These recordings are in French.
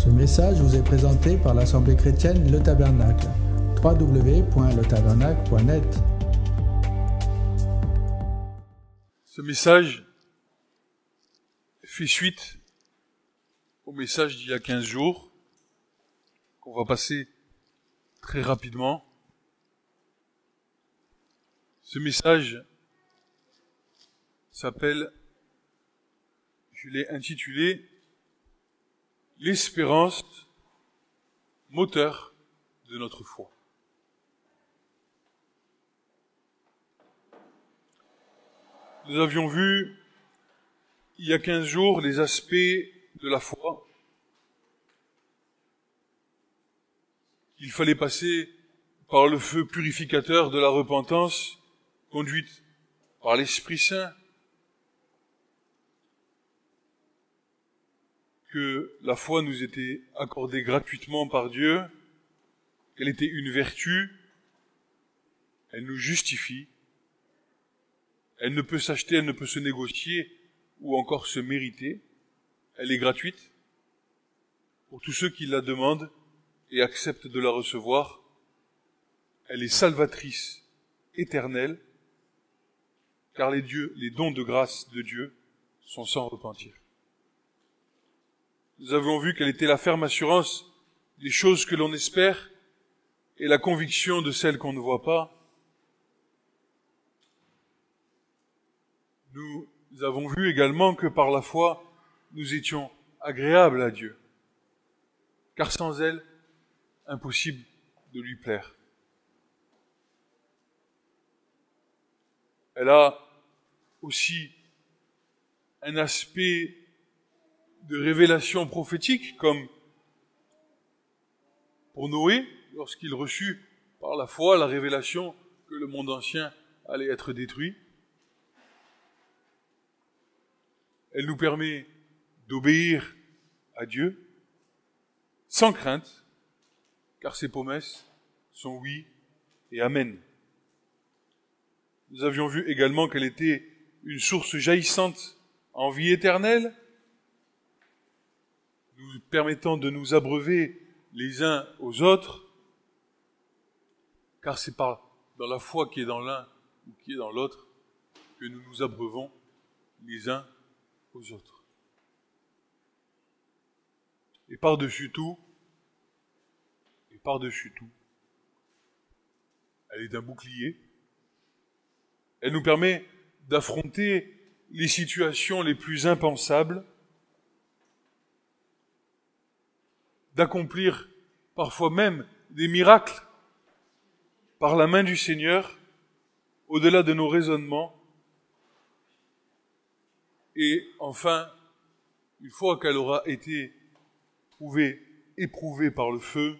Ce message vous est présenté par l'Assemblée chrétienne Le Tabernacle. www.letabernacle.net. Ce message fait suite au message d'il y a 15 jours, qu'on va passer très rapidement. Ce message s'appelle, je l'ai intitulé « L'espérance, moteur de notre foi ». Nous avions vu, il y a 15 jours, les aspects de la foi. Il fallait passer par le feu purificateur de la repentance, conduite par l'Esprit Saint, que la foi nous était accordée gratuitement par Dieu, qu'elle était une vertu, elle nous justifie, elle ne peut s'acheter, elle ne peut se négocier ou encore se mériter, elle est gratuite pour tous ceux qui la demandent et acceptent de la recevoir, elle est salvatrice éternelle, car les dons de grâce de Dieu sont sans repentir. Nous avons vu quelle était la ferme assurance des choses que l'on espère et la conviction de celles qu'on ne voit pas. Nous avons vu également que par la foi, nous étions agréables à Dieu, car sans elle, impossible de lui plaire. Elle a aussi un aspect de révélation prophétique, comme pour Noé, lorsqu'il reçut par la foi la révélation que le monde ancien allait être détruit. Elle nous permet d'obéir à Dieu sans crainte, car ses promesses sont oui et amen. Nous avions vu également qu'elle était une source jaillissante en vie éternelle, nous permettant de nous abreuver les uns aux autres, car c'est pas dans la foi qui est dans l'un ou qui est dans l'autre que nous nous abreuvons les uns aux autres. Et par-dessus tout, elle est un bouclier. Elle nous permet d'affronter les situations les plus impensables, d'accomplir parfois même des miracles par la main du Seigneur, au-delà de nos raisonnements. Et enfin, une fois qu'elle aura été éprouvée par le feu,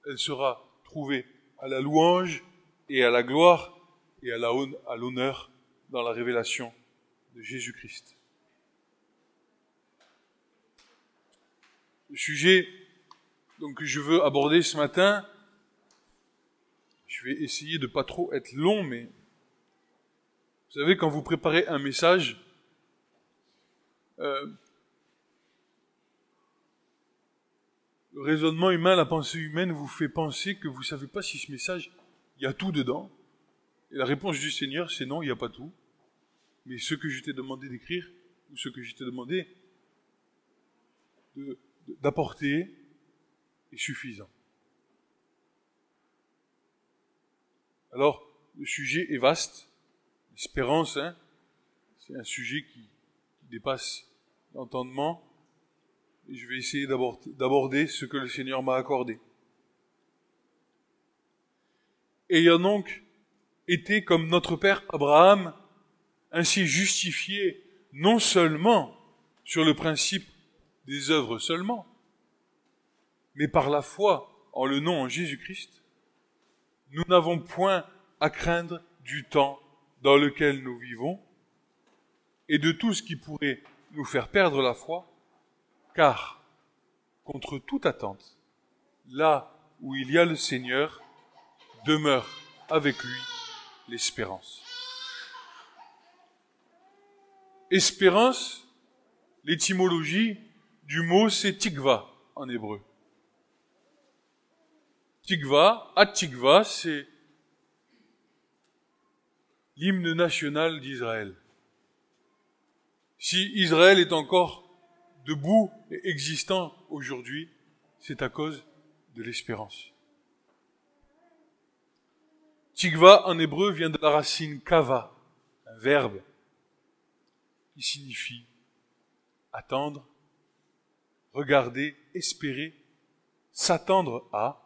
elle sera trouvée à la louange et à la gloire et à l'honneur dans la révélation de Jésus-Christ. Le sujet que je veux aborder ce matin, je vais essayer de pas trop être long, mais vous savez, quand vous préparez un message, le raisonnement humain, la pensée humaine vous fait penser que vous ne savez pas si ce message, il y a tout dedans. Et la réponse du Seigneur, c'est non, il n'y a pas tout. Mais ce que je t'ai demandé d'écrire, ou ce que je t'ai demandé d'apporter, est suffisant. Alors, le sujet est vaste. L'espérance, c'est un sujet qui dépasse l'entendement. Et je vais essayer d'aborder ce que le Seigneur m'a accordé. Ayant donc été comme notre père Abraham, ainsi justifié non seulement sur le principe des œuvres seulement, mais par la foi en le nom en Jésus-Christ, nous n'avons point à craindre du temps dans lequel nous vivons et de tout ce qui pourrait nous faire perdre la foi, car, contre toute attente, là où il y a le Seigneur, demeure avec lui l'espérance. Espérance, l'étymologie du mot, c'est tikva en hébreu. Tikva, At-Tikva, c'est l'hymne national d'Israël. Si Israël est encore debout et existant aujourd'hui, c'est à cause de l'espérance. Tikva en hébreu vient de la racine kava, un verbe qui signifie attendre, regarder, espérer, s'attendre à.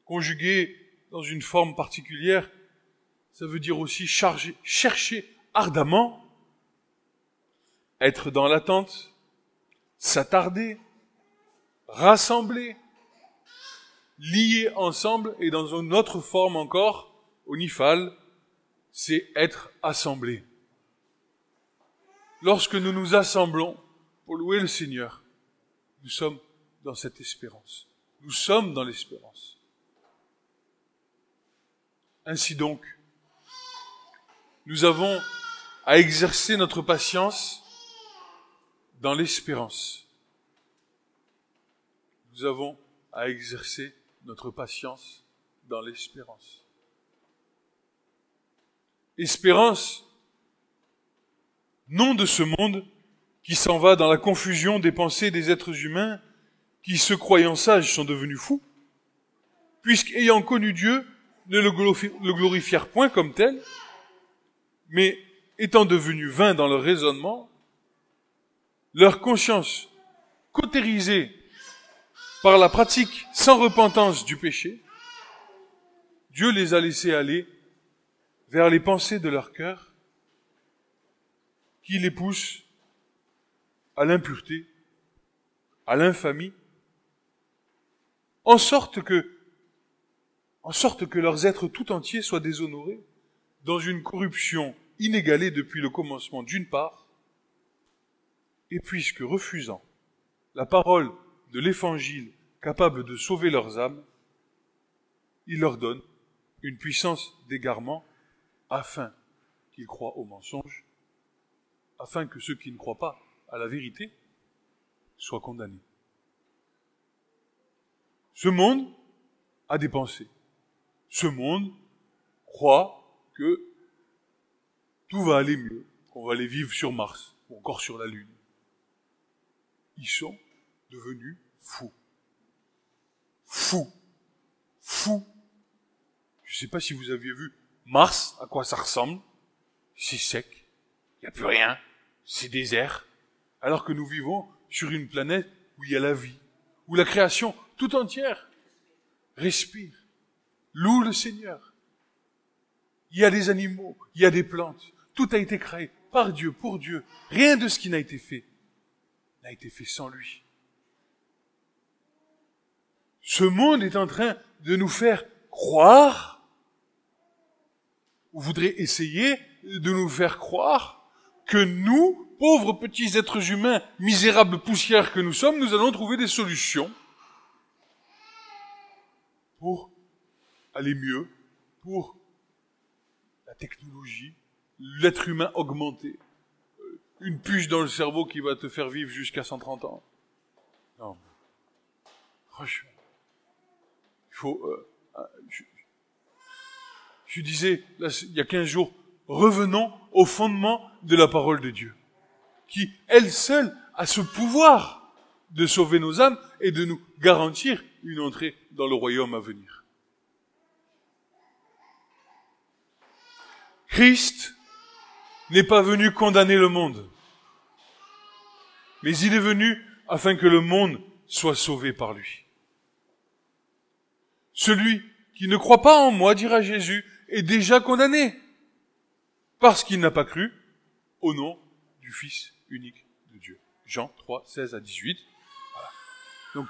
Conjugué dans une forme particulière, ça veut dire aussi chercher ardemment, être dans l'attente, s'attarder, rassembler, lier ensemble, et dans une autre forme encore, au nifal, c'est être assemblé. Lorsque nous nous assemblons pour louer le Seigneur, nous sommes dans cette espérance. Nous sommes dans l'espérance. Ainsi donc, nous avons à exercer notre patience dans l'espérance. Nous avons à exercer notre patience dans l'espérance. Espérance, non de ce monde qui s'en va dans la confusion des pensées des êtres humains qui, se croyant sages, sont devenus fous, puisqu'ayant connu Dieu, ne le glorifièrent point comme tel, mais étant devenus vains dans leur raisonnement, leur conscience cautérisée par la pratique sans repentance du péché, Dieu les a laissés aller vers les pensées de leur cœur qui les poussent à l'impureté, à l'infamie, en sorte que leurs êtres tout entiers soient déshonorés dans une corruption inégalée depuis le commencement d'une part, et puisque refusant la parole de l'évangile capable de sauver leurs âmes, il leur donne une puissance d'égarement afin qu'ils croient au mensonge, afin que ceux qui ne croient pas à la vérité soient condamnés. Ce monde a des pensées. Ce monde croit que tout va aller mieux, qu'on va aller vivre sur Mars ou encore sur la Lune. Ils sont devenus fous. Fous. Fous. Je ne sais pas si vous aviez vu Mars, à quoi ça ressemble. C'est sec, il n'y a plus rien, c'est désert. Alors que nous vivons sur une planète où il y a la vie, où la création tout entière respire, loue le Seigneur. Il y a des animaux, il y a des plantes, tout a été créé par Dieu, pour Dieu. Rien de ce qui n'a été fait sans lui. Ce monde est en train de nous faire croire, ou voudrait essayer de nous faire croire, que nous, pauvres petits êtres humains, misérables poussières que nous sommes, nous allons trouver des solutions pour aller mieux, pour la technologie, l'être humain augmenté, une puce dans le cerveau qui va te faire vivre jusqu'à 130 ans. Non. Franchement. Il faut... Je disais, là, il y a 15 jours, revenons au fondement de la parole de Dieu, qui, elle seule, a ce pouvoir de sauver nos âmes et de nous garantir une entrée dans le royaume à venir. Christ n'est pas venu condamner le monde, mais il est venu afin que le monde soit sauvé par lui. Celui qui ne croit pas en moi, dira Jésus, est déjà condamné, parce qu'il n'a pas cru au nom du Fils unique de Dieu. Jean 3, 16 à 18. Voilà. Donc,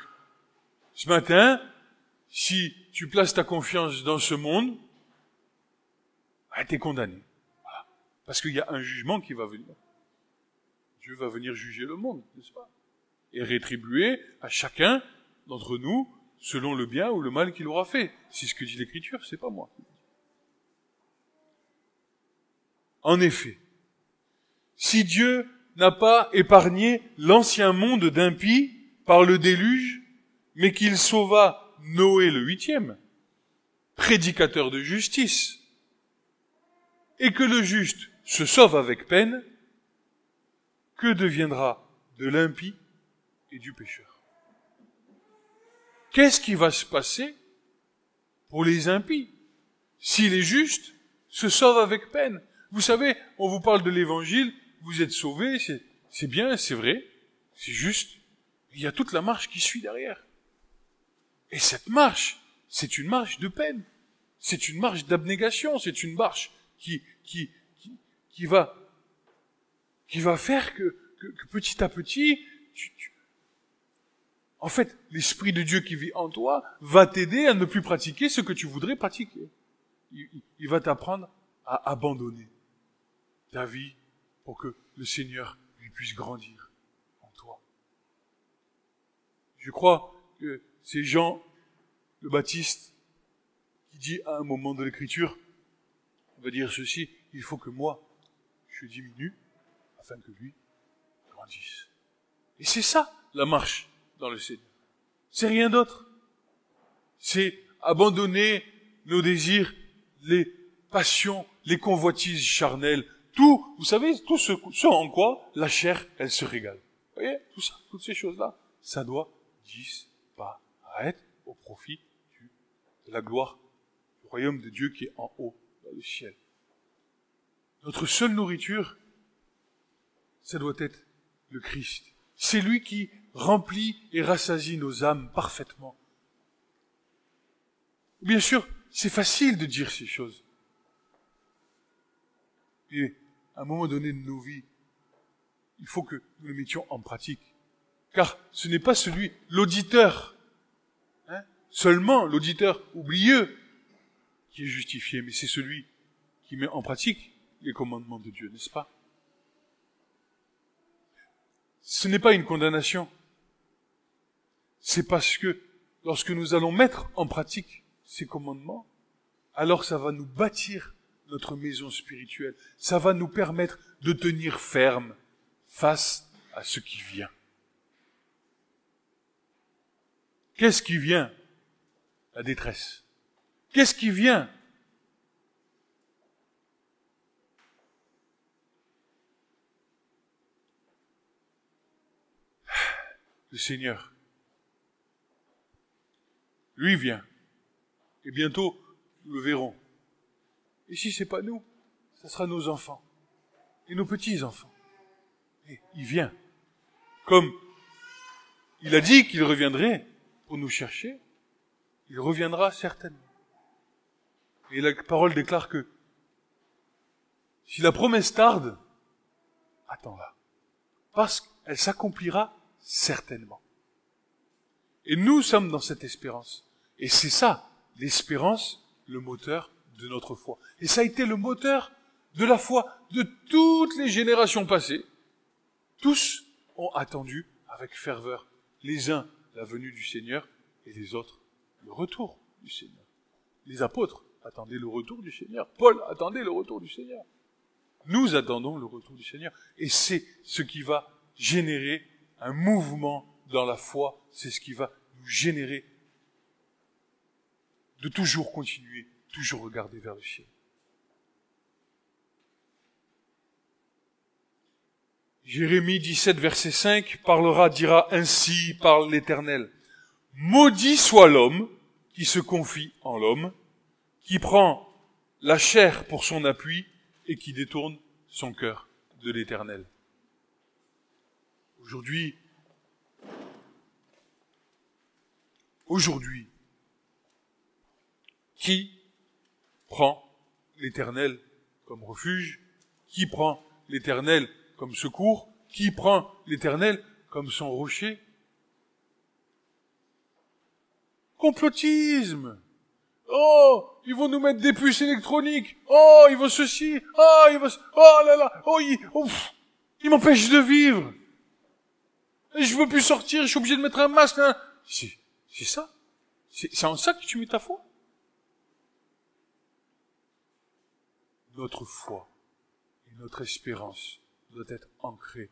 ce matin, si tu places ta confiance dans ce monde, t'es condamné. Voilà. Parce qu'il y a un jugement qui va venir. Dieu va venir juger le monde, n'est-ce pas? Et rétribuer à chacun d'entre nous selon le bien ou le mal qu'il aura fait. C'est ce que dit l'Écriture, c'est pas moi. En effet, si Dieu n'a pas épargné l'ancien monde d'impies par le déluge, mais qu'il sauva Noé le 8e, prédicateur de justice, et que le juste se sauve avec peine, que deviendra de l'impie et du pécheur? Qu'est-ce qui va se passer pour les impies si les justes se sauvent avec peine? Vous savez, on vous parle de l'évangile, vous êtes sauvés, c'est bien, c'est vrai, c'est juste. Il y a toute la marche qui suit derrière. Et cette marche, c'est une marche de peine. C'est une marche d'abnégation, c'est une marche qui va faire que petit à petit, en fait, l'Esprit de Dieu qui vit en toi va t'aider à ne plus pratiquer ce que tu voudrais pratiquer. Il va t'apprendre à abandonner ta vie pour que le Seigneur lui puisse grandir en toi. Je crois que c'est Jean le Baptiste qui dit à un moment de l'Écriture, on va dire ceci, il faut que moi, je diminue afin que lui grandisse. Et c'est ça, la marche dans le Seigneur. C'est rien d'autre. C'est abandonner nos désirs, les passions, les convoitises charnelles, tout, vous savez, tout ce en quoi la chair, elle se régale. Vous voyez, tout ça, toutes ces choses-là, ça doit disparaître au profit de la gloire du royaume de Dieu qui est en haut, dans le ciel. Notre seule nourriture, ça doit être le Christ. C'est lui qui remplit et rassasie nos âmes parfaitement. Bien sûr, c'est facile de dire ces choses. Et à un moment donné de nos vies, il faut que nous le mettions en pratique. Car ce n'est pas l'auditeur, seulement l'auditeur oublieux qui est justifié, mais c'est celui qui met en pratique les commandements de Dieu, n'est-ce pas? Ce n'est pas une condamnation. C'est parce que lorsque nous allons mettre en pratique ces commandements, alors ça va nous bâtir notre maison spirituelle. Ça va nous permettre de tenir ferme face à ce qui vient. Qu'est-ce qui vient? La détresse. Qu'est-ce qui vient? Le Seigneur. Lui vient. Et bientôt, nous le verrons. Et si c'est pas nous, ça sera nos enfants. Et nos petits-enfants. Et il vient. Comme il a dit qu'il reviendrait pour nous chercher, il reviendra certainement. Et la parole déclare que si la promesse tarde, attends-la. Parce qu'elle s'accomplira certainement. Et nous sommes dans cette espérance. Et c'est ça, l'espérance, le moteur de notre foi. Et ça a été le moteur de la foi de toutes les générations passées. Tous ont attendu avec ferveur. Les uns, la venue du Seigneur, et les autres, le retour du Seigneur. Les apôtres attendaient le retour du Seigneur. Paul attendait le retour du Seigneur. Nous attendons le retour du Seigneur. Et c'est ce qui va générer un mouvement dans la foi. C'est ce qui va nous générer de toujours continuer, toujours regarder vers le ciel. Jérémie 17, verset 5, dira ainsi par l'Éternel. Maudit soit l'homme qui se confie en l'homme, qui prend la chair pour son appui et qui détourne son cœur de l'Éternel. Aujourd'hui, qui prend l'Éternel comme refuge? Qui prend l'Éternel comme secours? Qui prend l'Éternel comme son rocher? Complotisme! Oh, ils vont nous mettre des puces électroniques! Oh, ils vont ceci! Oh, oh là là! Oh, ils m'empêchent de vivre! Et je veux plus sortir, je suis obligé de mettre un masque, hein. C'est ça? C'est en ça que tu mets ta foi? Notre foi et notre espérance doit être ancrée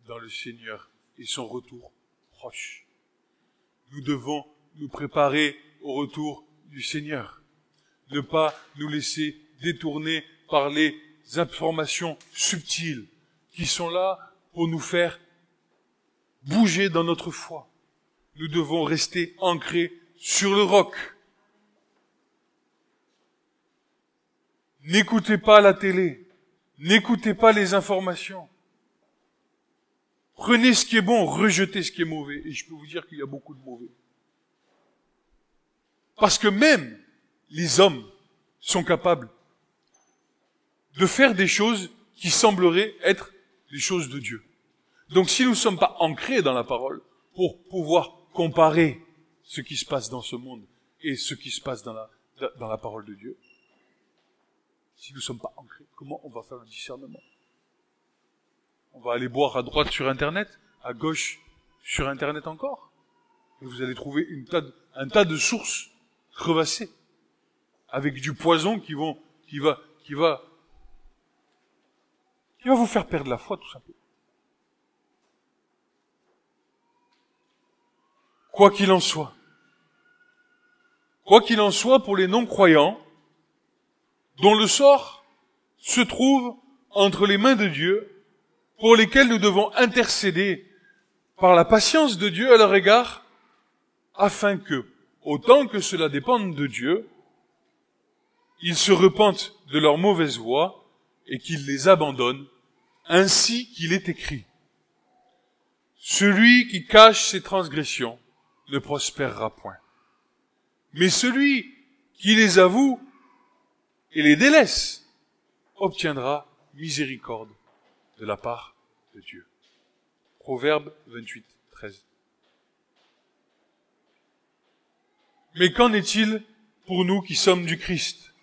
dans le Seigneur et son retour proche. Nous devons nous préparer au retour du Seigneur. Ne pas nous laisser détourner par les informations subtiles qui sont là pour nous faire bouger dans notre foi. Nous devons rester ancrés sur le roc. N'écoutez pas la télé. N'écoutez pas les informations. Prenez ce qui est bon, rejetez ce qui est mauvais. Et je peux vous dire qu'il y a beaucoup de mauvais. Parce que même les hommes sont capables de faire des choses qui sembleraient être les choses de Dieu. Donc si nous ne sommes pas ancrés dans la parole pour pouvoir comparer ce qui se passe dans ce monde et ce qui se passe dans la parole de Dieu, si nous ne sommes pas ancrés, comment on va faire le discernement? On va aller boire à droite sur Internet, à gauche sur Internet encore, et vous allez trouver un tas de sources crevassées, avec du poison qui va vous faire perdre la foi, tout simplement. Quoi qu'il en soit, pour les non-croyants, dont le sort se trouve entre les mains de Dieu, pour lesquels nous devons intercéder par la patience de Dieu à leur égard, afin que, autant que cela dépende de Dieu, ils se repentent de leur mauvaise voie et qu'ils les abandonnent, ainsi qu'il est écrit. Celui qui cache ses transgressions ne prospérera point. Mais celui qui les avoue et les délaisse obtiendra miséricorde de la part de Dieu. Proverbe 28, 13. Mais qu'en est-il pour nous qui sommes du Christ?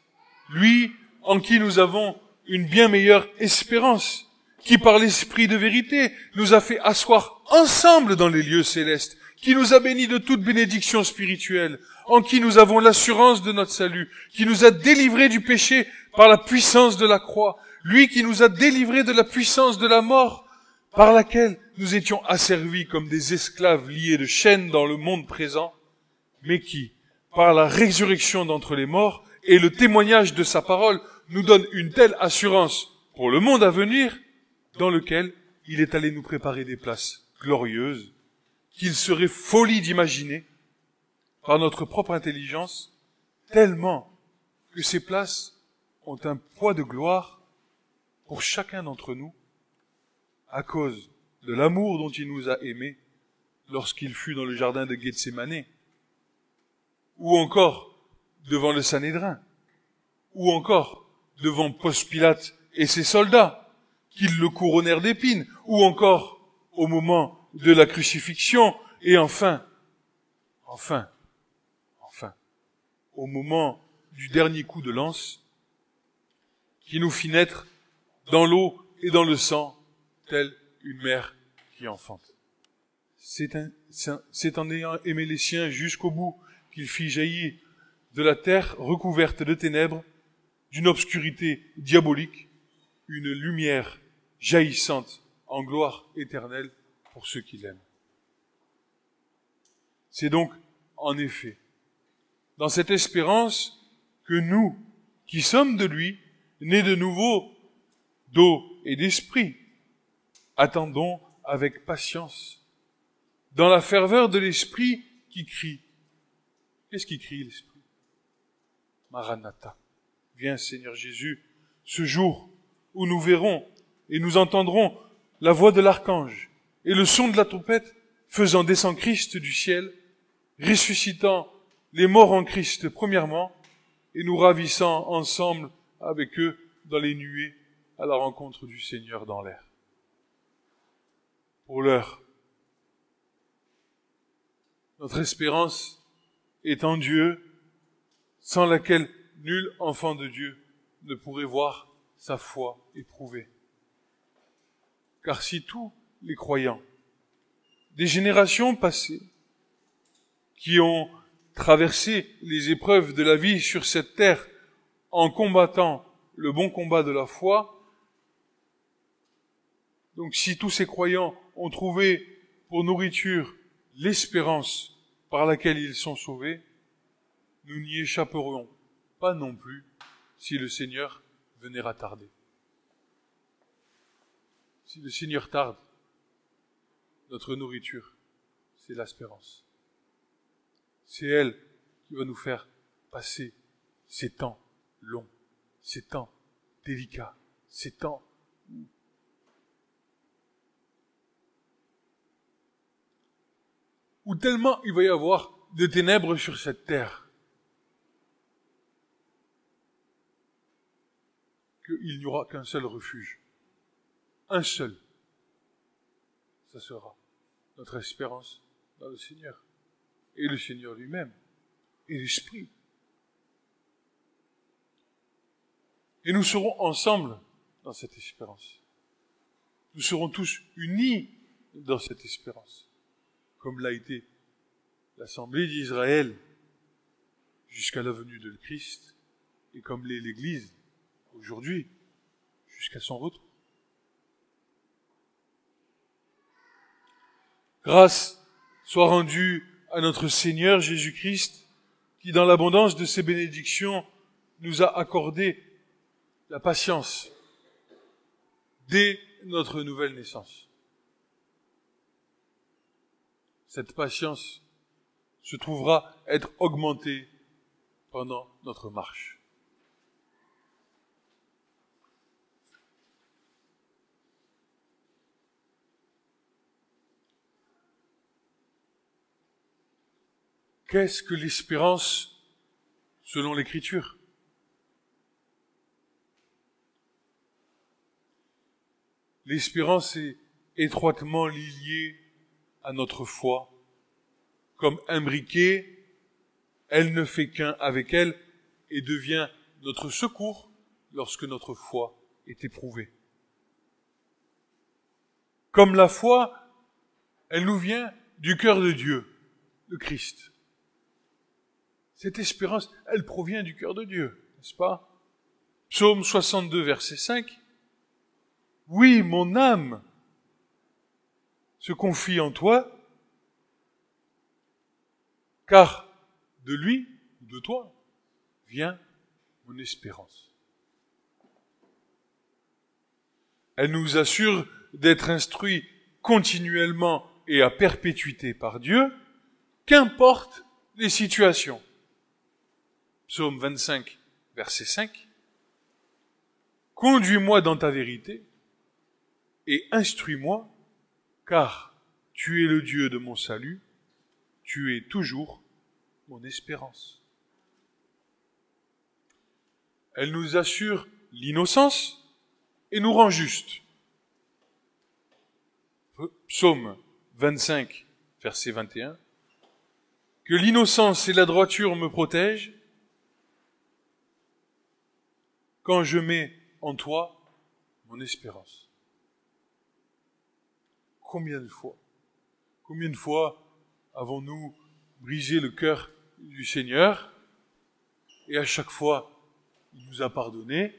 Lui en qui nous avons une bien meilleure espérance, qui par l'Esprit de vérité nous a fait asseoir ensemble dans les lieux célestes, qui nous a bénis de toute bénédiction spirituelle, en qui nous avons l'assurance de notre salut, qui nous a délivrés du péché par la puissance de la croix, lui qui nous a délivrés de la puissance de la mort, par laquelle nous étions asservis comme des esclaves liés de chaînes dans le monde présent, mais qui, par la résurrection d'entre les morts et le témoignage de sa parole, nous donne une telle assurance pour le monde à venir, dans lequel il est allé nous préparer des places glorieuses, qu'il serait folie d'imaginer, par notre propre intelligence, tellement que ces places ont un poids de gloire pour chacun d'entre nous, à cause de l'amour dont il nous a aimés lorsqu'il fut dans le jardin de Gethsémanée, ou encore devant le Sanhédrin, ou encore devant Ponce Pilate et ses soldats, qui le couronnèrent d'épines, ou encore au moment de la crucifixion, et enfin, au moment du dernier coup de lance, qui nous fit naître dans l'eau et dans le sang, telle une mère qui enfante. C'est en ayant aimé les siens jusqu'au bout qu'il fit jaillir de la terre recouverte de ténèbres, d'une obscurité diabolique, une lumière jaillissante en gloire éternelle pour ceux qui l'aiment. C'est donc, en effet, dans cette espérance que nous, qui sommes de lui, nés de nouveau d'eau et d'esprit, attendons avec patience, dans la ferveur de l'esprit qui crie. Qu'est-ce qui crie l'esprit? Maranatha. Viens Seigneur Jésus, ce jour où nous verrons et nous entendrons la voix de l'archange et le son de la trompette faisant descendre Christ du ciel, ressuscitant les morts en Christ premièrement et nous ravissant ensemble avec eux dans les nuées à la rencontre du Seigneur dans l'air. Pour l'heure, notre espérance est en Dieu, sans laquelle nul enfant de Dieu ne pourrait voir sa foi éprouvée. Car si tous les croyants des générations passées qui ont traversé les épreuves de la vie sur cette terre en combattant le bon combat de la foi, donc si tous ces croyants ont trouvé pour nourriture l'espérance par laquelle ils sont sauvés, nous n'y échapperions pas non plus si le Seigneur venait à tarder. Si le Seigneur tarde, notre nourriture, c'est l'espérance. C'est elle qui va nous faire passer ces temps longs, ces temps délicats, ces temps où tellement il va y avoir de ténèbres sur cette terre qu'il n'y aura qu'un seul refuge. Un seul. Ça sera notre espérance dans le Seigneur. Et le Seigneur lui-même. Et l'Esprit. Et nous serons ensemble dans cette espérance. Nous serons tous unis dans cette espérance. Comme l'a été l'Assemblée d'Israël jusqu'à la venue de Christ, et comme l'est l'Église aujourd'hui, jusqu'à son retour. Grâce soit rendue à notre Seigneur Jésus-Christ, qui dans l'abondance de ses bénédictions nous a accordé la patience dès notre nouvelle naissance. Cette patience se trouvera être augmentée pendant notre marche. Qu'est-ce que l'espérance selon l'Écriture? L'espérance est étroitement liée à notre foi. Comme imbriquée, elle ne fait qu'un avec elle et devient notre secours lorsque notre foi est éprouvée. Comme la foi, elle nous vient du cœur de Dieu, le Christ. Cette espérance, elle provient du cœur de Dieu, n'est-ce pas? Psaume 62, verset 5. Oui, mon âme se confie en toi, car de lui, de toi, vient mon espérance. Elle nous assure d'être instruits continuellement et à perpétuité par Dieu, qu'importe les situations. Psaume 25, verset 5. Conduis-moi dans ta vérité et instruis-moi, car tu es le Dieu de mon salut, tu es toujours mon espérance. Elle nous assure l'innocence et nous rend justes. Psaume 25, verset 21. Que l'innocence et la droiture me protègent quand je mets en toi mon espérance. Combien de fois avons-nous brisé le cœur du Seigneur et à chaque fois il nous a pardonné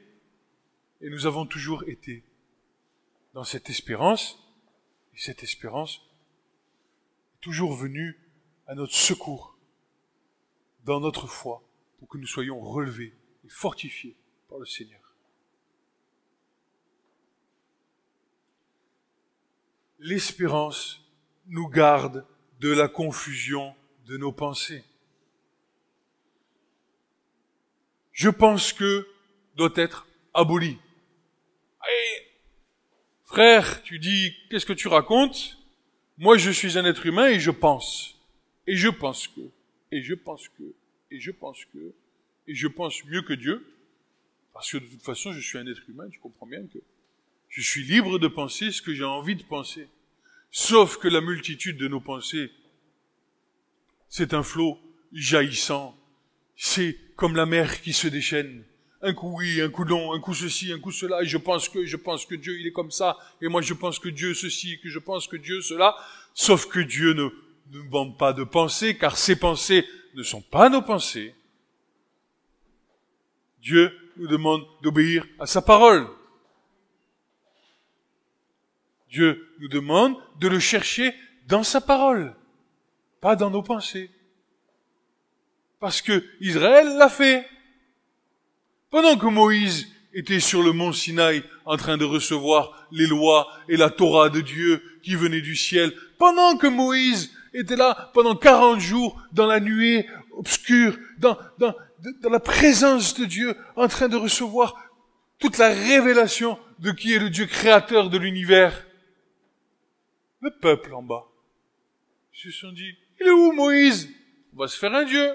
et nous avons toujours été dans cette espérance et cette espérance est toujours venue à notre secours dans notre foi pour que nous soyons relevés et fortifiés par le Seigneur. L'espérance nous garde de la confusion de nos pensées. Je pense que doit être aboli. Allez, frère, tu dis, qu'est-ce que tu racontes? Moi, je suis un être humain et je pense. Et je pense que, et je pense que, et je pense que, et je pense mieux que Dieu. Parce que de toute façon, je suis un être humain, tu comprends bien que je suis libre de penser ce que j'ai envie de penser. Sauf que la multitude de nos pensées, c'est un flot jaillissant. C'est comme la mer qui se déchaîne. Un coup oui, un coup non, un coup ceci, un coup cela, et je pense que Dieu il est comme ça, et moi je pense que Dieu ceci, que je pense que Dieu cela. Sauf que Dieu ne demande pas de penser, car ses pensées ne sont pas nos pensées. Dieu nous demande d'obéir à sa parole. Dieu nous demande de le chercher dans sa parole, pas dans nos pensées. Parce que Israël l'a fait. Pendant que Moïse était sur le mont Sinaï en train de recevoir les lois et la Torah de Dieu qui venait du ciel, pendant que Moïse était là pendant 40 jours dans la nuée obscure, dans la présence de Dieu, en train de recevoir toute la révélation de qui est le Dieu créateur de l'univers. Le peuple en bas, ils se sont dit, il est où Moïse? On va se faire un Dieu.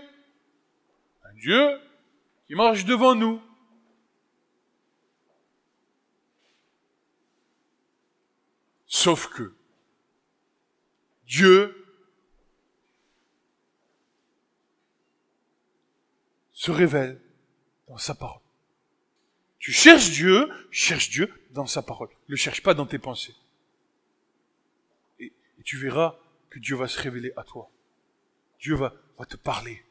Un Dieu qui marche devant nous. Sauf que Dieu se révèle dans sa parole. Tu cherches Dieu dans sa parole. Ne le cherche pas dans tes pensées. Et tu verras que Dieu va se révéler à toi. Dieu va te parler.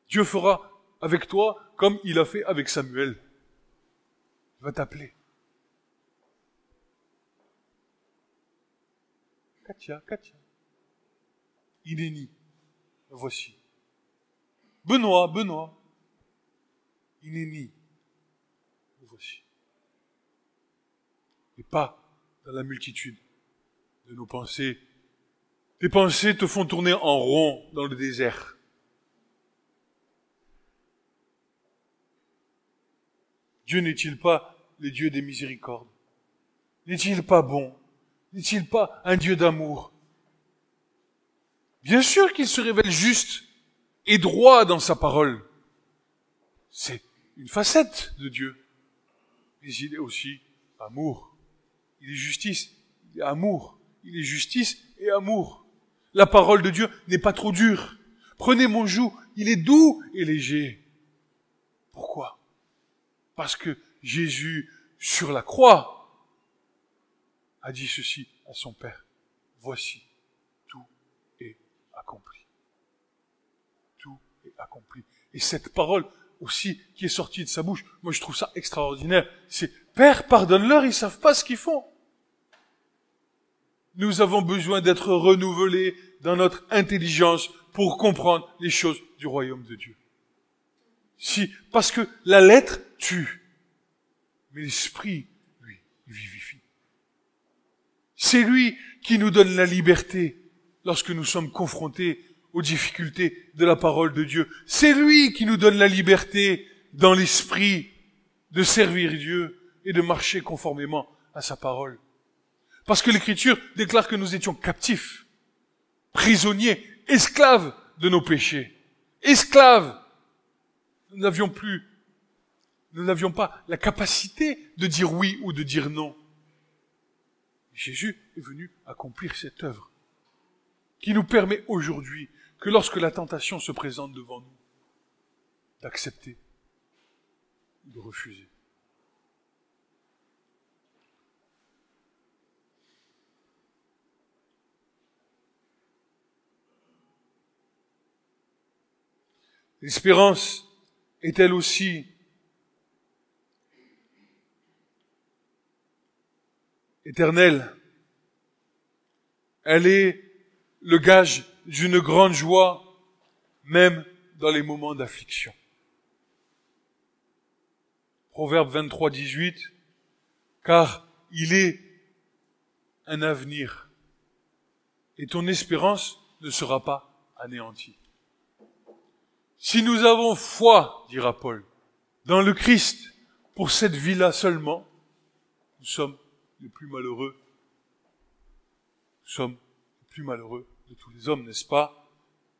Dieu fera avec toi comme il a fait avec Samuel. Il va t'appeler. Katia. Inénie, la voici. Benoît. Inénie, la voici. Et pas dans la multitude de nos pensées. Tes pensées te font tourner en rond dans le désert. Dieu n'est-il pas le Dieu des miséricordes? N'est-il pas bon? N'est-il pas un Dieu d'amour? Bien sûr qu'il se révèle juste et droit dans sa parole. C'est une facette de Dieu. Mais il est aussi amour. Il est justice, il est amour. Il est justice et amour. La parole de Dieu n'est pas trop dure. Prenez mon joug, il est doux et léger. Pourquoi? Parce que Jésus, sur la croix, a dit ceci à son Père. Voici, tout est accompli. Tout est accompli. Et cette parole aussi qui est sortie de sa bouche, moi je trouve ça extraordinaire. C'est Père, pardonne-leur, ils savent pas ce qu'ils font. Nous avons besoin d'être renouvelés dans notre intelligence pour comprendre les choses du royaume de Dieu. Parce que la lettre tue, mais l'esprit, lui, il vivifie. C'est lui qui nous donne la liberté lorsque nous sommes confrontés aux difficultés de la parole de Dieu. C'est lui qui nous donne la liberté dans l'esprit de servir Dieu et de marcher conformément à sa parole. Parce que l'Écriture déclare que nous étions captifs, prisonniers, esclaves de nos péchés. Esclaves! Nous n'avions pas la capacité de dire oui ou de dire non. Jésus est venu accomplir cette œuvre qui nous permet aujourd'hui que lorsque la tentation se présente devant nous, d'accepter ou de refuser. L'espérance est elle aussi éternelle. Elle est le gage d'une grande joie, même dans les moments d'affliction. Proverbe 23, 18, car il est un avenir et ton espérance ne sera pas anéantie. Si nous avons foi, dira Paul, dans le Christ, pour cette vie-là seulement, nous sommes les plus malheureux. Nous sommes les plus malheureux de tous les hommes, n'est-ce pas?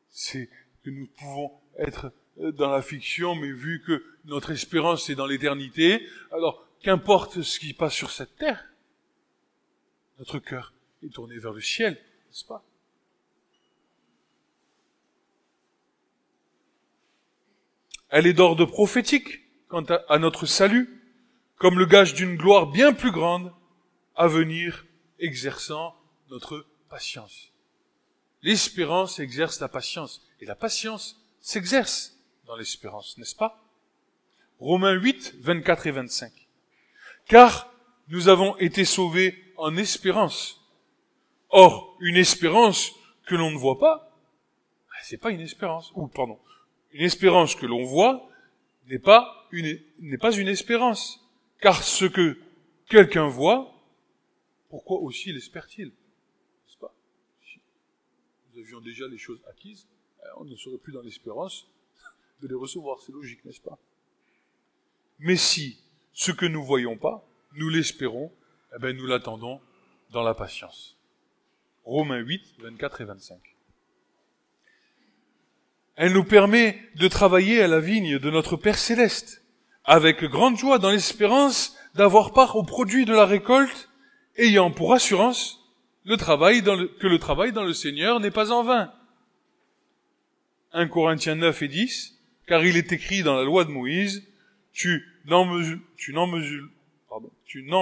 C'est que nous pouvons être dans la fiction, mais vu que notre espérance est dans l'éternité, alors qu'importe ce qui passe sur cette terre, notre cœur est tourné vers le ciel, n'est-ce pas? Elle est d'ordre prophétique quant à notre salut, comme le gage d'une gloire bien plus grande à venir, exerçant notre patience. L'espérance exerce la patience, et la patience s'exerce dans l'espérance, n'est-ce pas? Romains 8, 24 et 25. Car nous avons été sauvés en espérance. Or, une espérance que l'on ne voit pas, c'est pas une espérance. Une espérance que l'on voit n'est pas une espérance. Car ce que quelqu'un voit, pourquoi aussi l'espère-t-il? N'est-ce pas? Si nous avions déjà les choses acquises, on ne serait plus dans l'espérance de les recevoir. C'est logique, n'est-ce pas? Mais si ce que nous voyons pas, nous l'espérons, nous l'attendons dans la patience. Romains 8, 24 et 25. Elle nous permet de travailler à la vigne de notre Père Céleste, avec grande joie dans l'espérance d'avoir part au produit de la récolte, ayant pour assurance que le travail dans le Seigneur n'est pas en vain. 1 Corinthiens 9 et 10, car il est écrit dans la loi de Moïse, tu n'en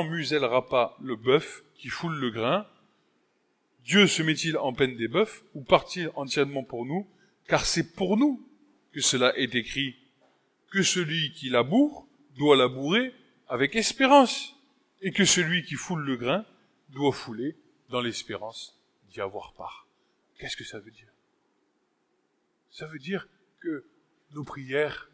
muselleras pas le bœuf qui foule le grain. Dieu se met-il en peine des bœufs, ou part-il entièrement pour nous? Car c'est pour nous que cela est écrit, que celui qui laboure doit labourer avec espérance, et que celui qui foule le grain doit fouler dans l'espérance d'y avoir part. Qu'est-ce que ça veut dire? Ça veut dire que nos prières,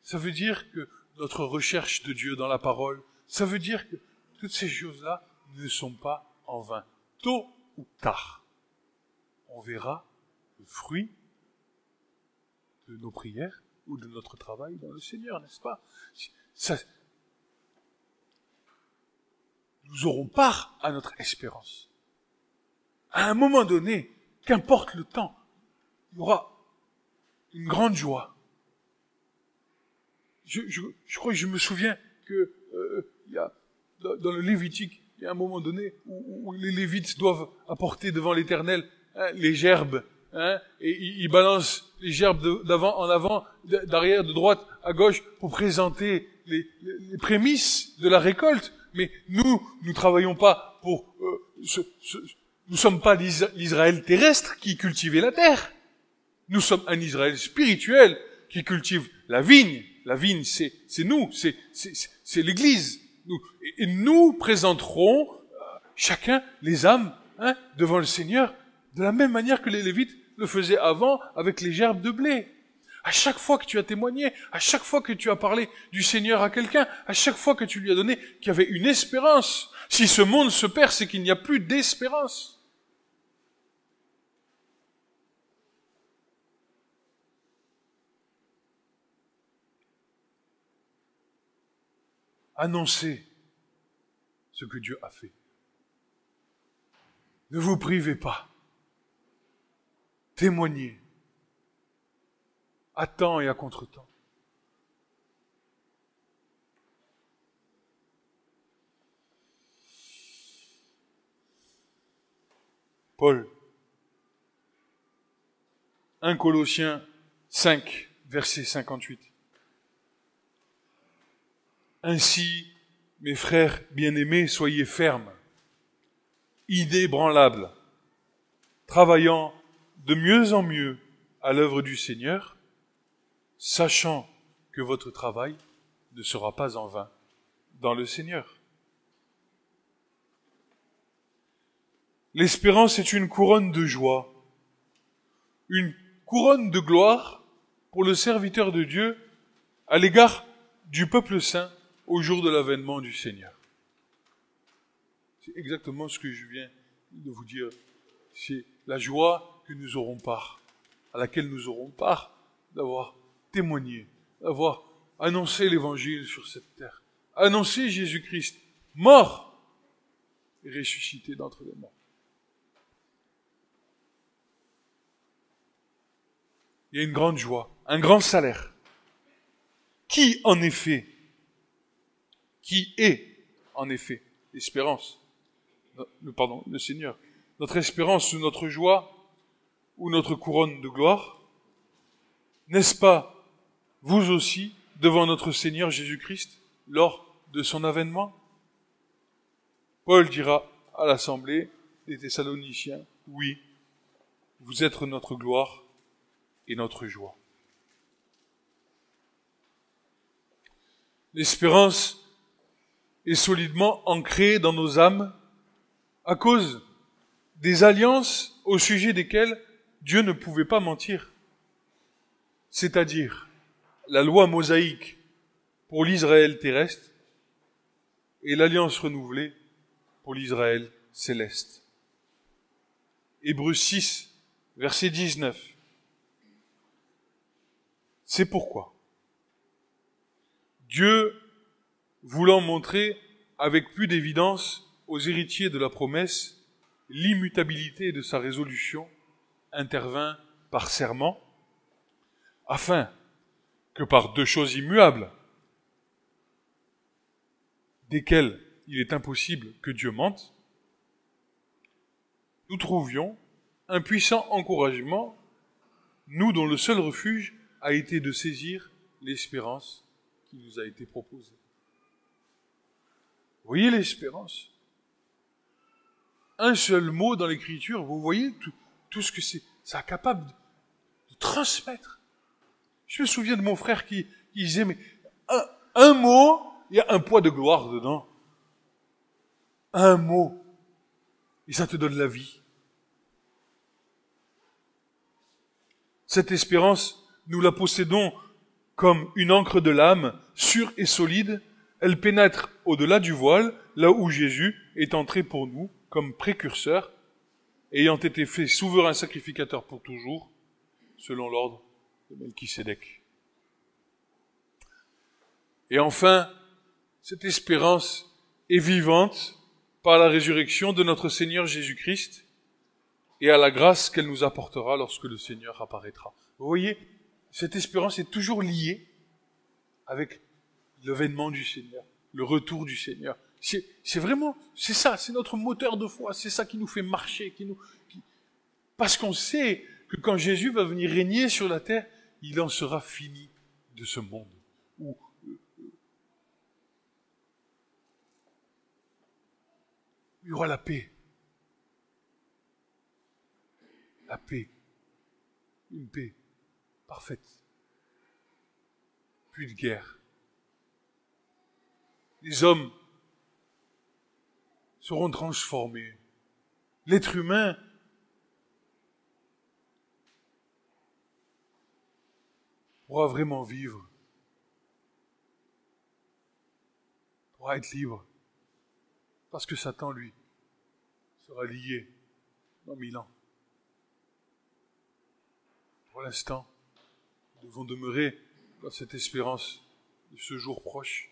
ça veut dire que notre recherche de Dieu dans la parole, ça veut dire que toutes ces choses-là ne sont pas en vain. Tôt ou tard, on verra le fruit de nos prières ou de notre travail dans le Seigneur, n'est-ce pas? Nous aurons part à notre espérance. À un moment donné, qu'importe le temps, il y aura une grande joie. Je crois que je me souviens que il y a dans le Lévitique, il y a un moment donné où les Lévites doivent apporter devant l'Éternel les gerbes, et ils balancent les gerbes d'avant en avant, d'arrière, de droite à gauche pour présenter les prémices de la récolte. Mais nous travaillons pas pour nous sommes pas l'Israël terrestre qui cultivait la terre. Nous sommes un Israël spirituel qui cultive la vigne. La vigne, c'est nous, c'est l'Église. Et nous présenterons chacun les âmes devant le Seigneur de la même manière que les Lévites le faisaient avant avec les gerbes de blé. À chaque fois que tu as témoigné, à chaque fois que tu as parlé du Seigneur à quelqu'un, à chaque fois que tu lui as donné qu'il y avait une espérance. Si ce monde se perd, c'est qu'il n'y a plus d'espérance. Annoncez ce que Dieu a fait. Ne vous privez pas. Témoignez. À temps et à contre-temps. Paul, 1 Colossiens 5, verset 58. Ainsi, mes frères bien-aimés, soyez fermes, inébranlables, travaillant de mieux en mieux à l'œuvre du Seigneur, sachant que votre travail ne sera pas en vain dans le Seigneur. L'espérance est une couronne de joie, une couronne de gloire pour le serviteur de Dieu à l'égard du peuple saint au jour de l'avènement du Seigneur. C'est exactement ce que je viens de vous dire. C'est la joie que nous aurons part, à laquelle nous aurons part d'avoir témoigné, d'avoir annoncé l'évangile sur cette terre, annoncé Jésus-Christ, mort et ressuscité d'entre les morts. Il y a une grande joie, un grand salaire. Qui est en effet l'espérance, le Seigneur, notre espérance ou notre joie ou notre couronne de gloire, n'est-ce pas vous aussi devant notre Seigneur Jésus-Christ lors de son avènement? Paul dira à l'assemblée des Thessaloniciens, oui, vous êtes notre gloire et notre joie. L'espérance et solidement ancrée dans nos âmes à cause des alliances au sujet desquelles Dieu ne pouvait pas mentir. C'est-à-dire la loi mosaïque pour l'Israël terrestre et l'alliance renouvelée pour l'Israël céleste. Hébreux 6, verset 19. C'est pourquoi Dieu, voulant montrer avec plus d'évidence aux héritiers de la promesse l'immutabilité de sa résolution, intervint par serment, afin que par deux choses immuables, desquelles il est impossible que Dieu mente, nous trouvions un puissant encouragement, nous dont le seul refuge a été de saisir l'espérance qui nous a été proposée. Vous voyez l'espérance? Un seul mot dans l'Écriture, vous voyez tout ce que c'est capable de transmettre. Je me souviens de mon frère qui disait, mais un mot, il y a un poids de gloire dedans. Un mot, et ça te donne la vie. Cette espérance, nous la possédons comme une encre de l'âme, sûre et solide. Elle pénètre au-delà du voile, là où Jésus est entré pour nous comme précurseur, ayant été fait souverain sacrificateur pour toujours, selon l'ordre de Melchisédek. Et enfin, cette espérance est vivante par la résurrection de notre Seigneur Jésus-Christ et à la grâce qu'elle nous apportera lorsque le Seigneur apparaîtra. Vous voyez, cette espérance est toujours liée avec l'avènement du Seigneur, le retour du Seigneur. C'est vraiment, c'est ça, c'est notre moteur de foi, c'est ça qui nous fait marcher, parce qu'on sait que quand Jésus va venir régner sur la terre, il en sera fini de ce monde. Où il y aura la paix. La paix. Une paix parfaite. Plus de guerre. Les hommes seront transformés. L'être humain pourra vraiment vivre, pourra être libre, parce que Satan, lui, sera lié dans 1000 ans. Pour l'instant, nous devons demeurer dans cette espérance de ce jour proche.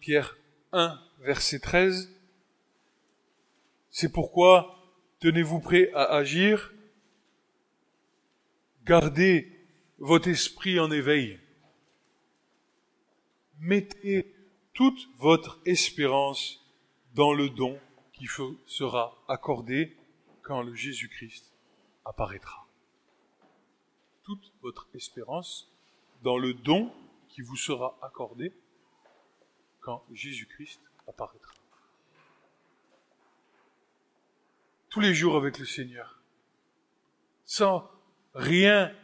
Pierre 1, verset 13. C'est pourquoi tenez-vous prêts à agir, gardez votre esprit en éveil, mettez toute votre espérance dans le don qui sera accordé quand le Jésus-Christ apparaîtra. Toute votre espérance dans le don qui vous sera accordé quand Jésus-Christ apparaîtra. Tous les jours avec le Seigneur, sans rien.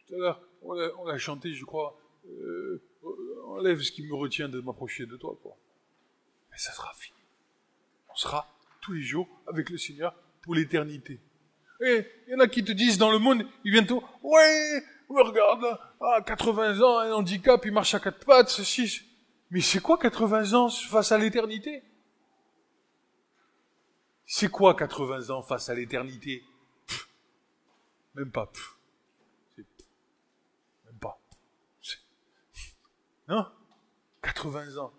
Tout à l'heure, on a chanté, je crois, enlève ce qui me retient de m'approcher de toi, quoi. Mais ça sera fini. On sera tous les jours avec le Seigneur pour l'éternité. Et il y en a qui te disent dans le monde, ils viennent tout, ouais, regarde, à 80 ans, un handicap, il marche à 4 pattes, ceci. Mais c'est quoi 80 ans face à l'éternité? C'est quoi 80 ans face à l'éternité? Même pas. Même pas. Non? 80 ans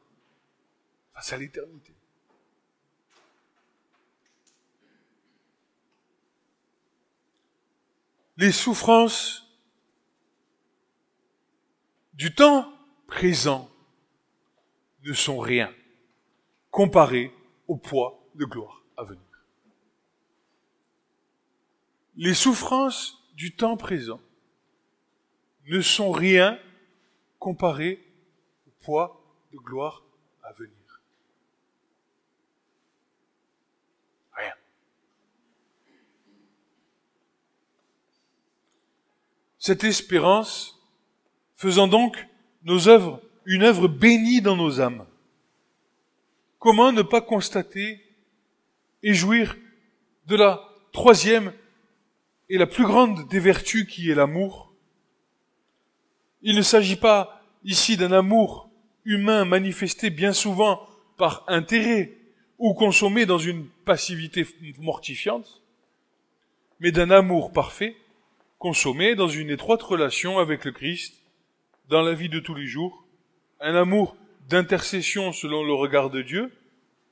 face à l'éternité. Les souffrances du temps présent ne sont rien comparées au poids de gloire à venir. Les souffrances du temps présent ne sont rien comparées au poids de gloire à venir. Rien. Cette espérance faisant donc nos œuvres une œuvre bénie dans nos âmes. Comment ne pas constater et jouir de la troisième et la plus grande des vertus qui est l'amour? Il ne s'agit pas ici d'un amour humain manifesté bien souvent par intérêt ou consommé dans une passivité mortifiante, mais d'un amour parfait, consommé dans une étroite relation avec le Christ, dans la vie de tous les jours, un amour d'intercession selon le regard de Dieu,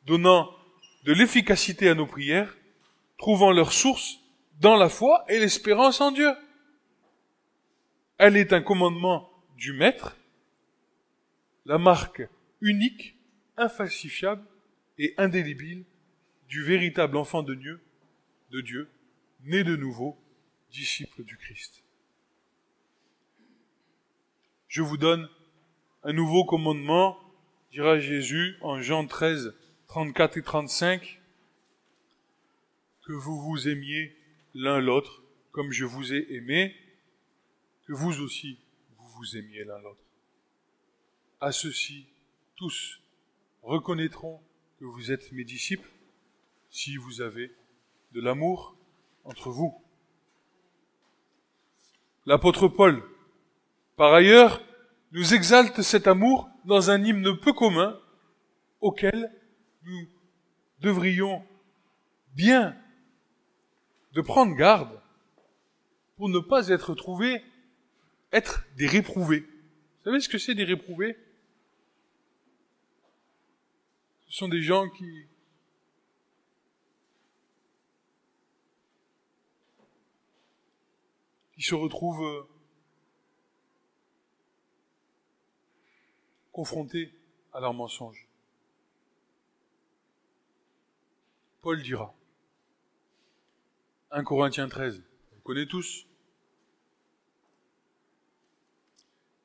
donnant de l'efficacité à nos prières, trouvant leur source dans la foi et l'espérance en Dieu. Elle est un commandement du Maître, la marque unique, infalsifiable et indélébile du véritable enfant de Dieu, né de nouveau, disciple du Christ. Je vous donne un nouveau commandement, dira Jésus en Jean 13, 34 et 35, que vous vous aimiez l'un l'autre comme je vous ai aimé, que vous aussi vous vous aimiez l'un l'autre. À ceux-ci, tous reconnaîtront que vous êtes mes disciples si vous avez de l'amour entre vous. L'apôtre Paul, par ailleurs, nous exalte cet amour dans un hymne peu commun auquel nous devrions bien de prendre garde pour ne pas être trouvés être des réprouvés. Vous savez ce que c'est des réprouvés? Ce sont des gens qui se retrouvent confrontés à leurs mensonges. Paul dira, 1 Corinthiens 13, on connaît tous.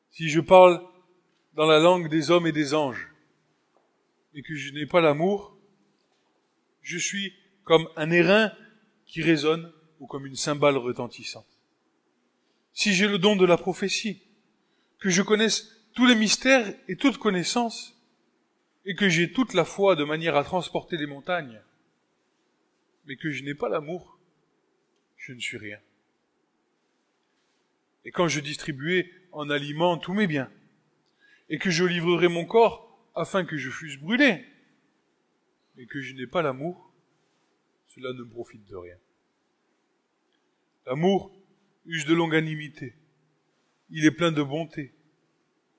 Si je parle dans la langue des hommes et des anges, et que je n'ai pas l'amour, je suis comme un airain qui résonne ou comme une cymbale retentissante. Si j'ai le don de la prophétie, que je connaisse tous les mystères et toute connaissance, et que j'ai toute la foi de manière à transporter les montagnes, mais que je n'ai pas l'amour, je ne suis rien. Et quand je distribuais en aliment tous mes biens, et que je livrerai mon corps afin que je fusse brûlé, mais que je n'ai pas l'amour, cela ne me profite de rien. L'amour use de longanimité, il est plein de bonté.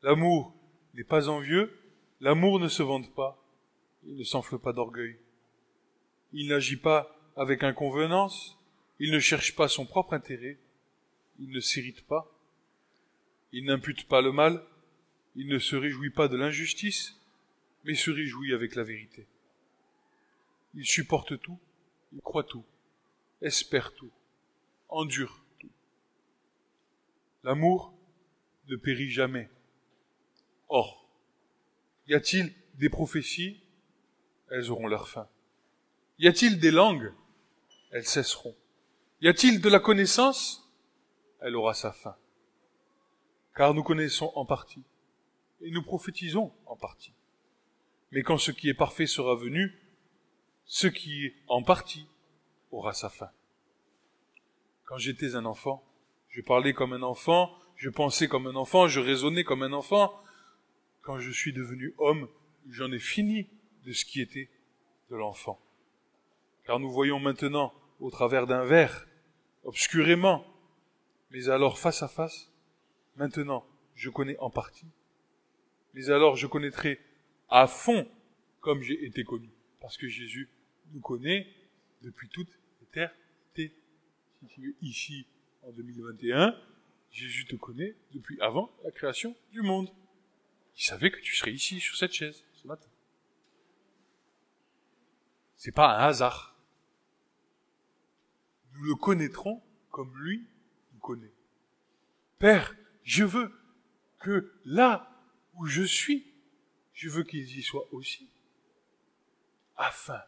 L'amour n'est pas envieux, l'amour ne se vante pas, il ne s'enfle pas d'orgueil. Il n'agit pas avec inconvenance, il ne cherche pas son propre intérêt, il ne s'irrite pas, il n'impute pas le mal, il ne se réjouit pas de l'injustice, mais se réjouit avec la vérité. Il supporte tout, il croit tout, espère tout, endure tout. L'amour ne périt jamais. Or, y a-t-il des prophéties? Elles auront leur fin. Y a-t-il des langues? Elles cesseront. Y a-t-il de la connaissance? Elle aura sa fin. Car nous connaissons en partie, et nous prophétisons en partie. Mais quand ce qui est parfait sera venu, ce qui est en partie aura sa fin. Quand j'étais un enfant, je parlais comme un enfant, je pensais comme un enfant, je raisonnais comme un enfant. Quand je suis devenu homme, j'en ai fini de ce qui était de l'enfant. Car nous voyons maintenant au travers d'un verre, obscurément, mais alors face à face, maintenant je connais en partie, mais alors je connaîtrai à fond comme j'ai été connu, parce que Jésus nous connaît depuis toute l'éternité. Si tu es ici en 2021, Jésus te connaît depuis avant la création du monde. Il savait que tu serais ici sur cette chaise ce matin. C'est pas un hasard. Nous le connaîtrons comme lui nous connaît. Père, je veux que là où je suis, je veux qu'ils y soient aussi, afin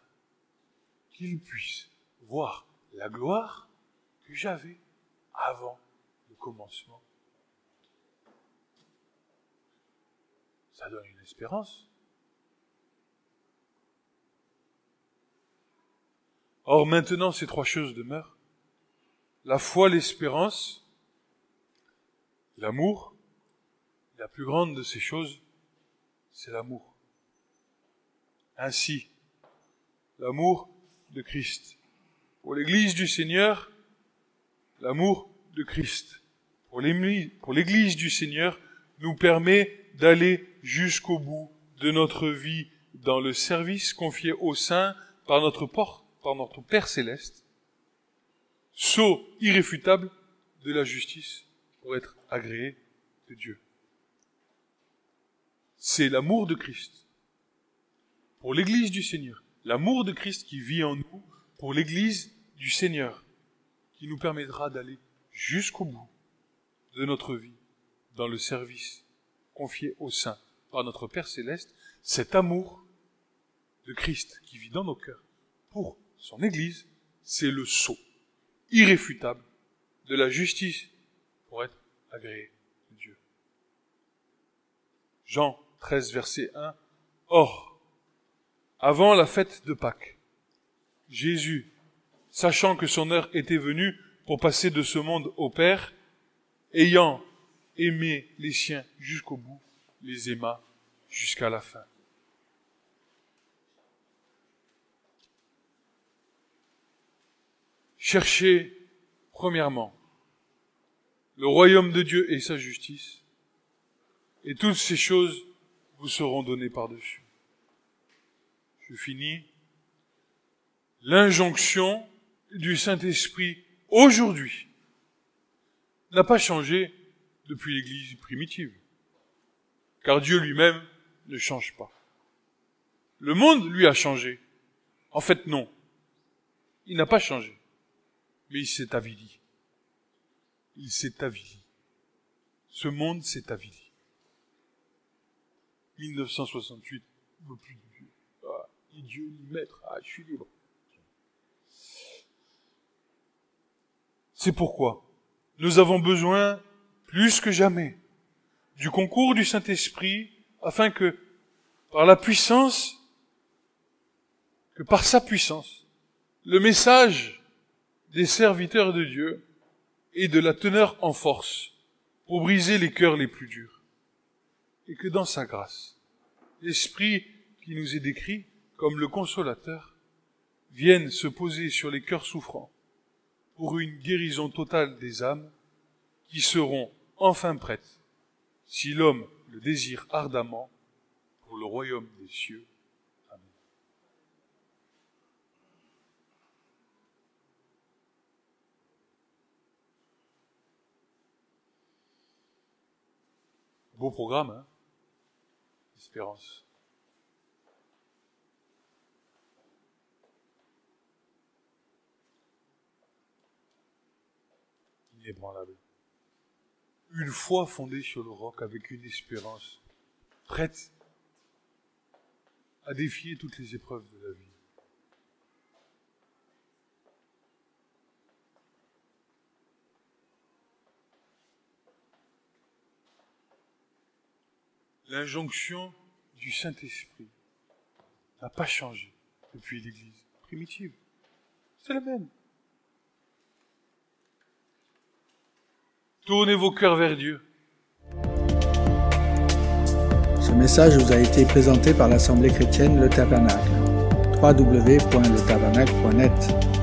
qu'ils puissent voir la gloire que j'avais avant le commencement Ça donne une espérance. Or, maintenant, ces trois choses demeurent. La foi, l'espérance, l'amour. La plus grande de ces choses, c'est l'amour. Ainsi, l'amour de Christ. Pour l'Église du Seigneur, l'amour de Christ. Pour l'Église du Seigneur, nous permet d'aller jusqu'au bout de notre vie dans le service confié aux saints par notre Père Céleste, sceau irréfutable de la justice pour être agréé de Dieu. C'est l'amour de Christ pour l'Église du Seigneur, l'amour de Christ qui vit en nous pour l'Église du Seigneur, qui nous permettra d'aller jusqu'au bout de notre vie dans le service confié aux saints par notre Père Céleste. Cet amour de Christ qui vit dans nos cœurs pour son Église, c'est le sceau irréfutable de la justice pour être agréé de Dieu. Jean 13, verset 1. Or, avant la fête de Pâques, Jésus, sachant que son heure était venue pour passer de ce monde au Père, ayant aimé les siens jusqu'au bout, les aima jusqu'à la fin. Cherchez, premièrement, le royaume de Dieu et sa justice, et toutes ces choses vous seront données par-dessus. Je finis. L'injonction du Saint-Esprit aujourd'hui n'a pas changé depuis l'Église primitive, car Dieu lui-même ne change pas. Le monde, lui, a changé. En fait, non. Il n'a pas changé, mais il s'est avili. Il s'est avili. Ce monde s'est avili. 1968, ne veut plus de Dieu. Ah, ni Dieu, ni maître. Ah, je suis libre. C'est pourquoi nous avons besoin, plus que jamais, du concours du Saint-Esprit, afin que, par sa puissance, le message des serviteurs de Dieu ait de la teneur en force pour briser les cœurs les plus durs. Et que dans sa grâce, l'Esprit qui nous est décrit comme le consolateur vienne se poser sur les cœurs souffrants pour une guérison totale des âmes qui seront enfin prêtes, si l'homme le désire ardemment, pour le royaume des cieux. Amen. Beau programme, hein? Espérance. Inébranlable. Une foi fondée sur le roc avec une espérance prête à défier toutes les épreuves de la vie. L'injonction du Saint-Esprit n'a pas changé depuis l'Église primitive. C'est la même. Tournez vos cœurs vers Dieu. Ce message vous a été présenté par l'Assemblée chrétienne Le Tabernacle. www.letabernacle.net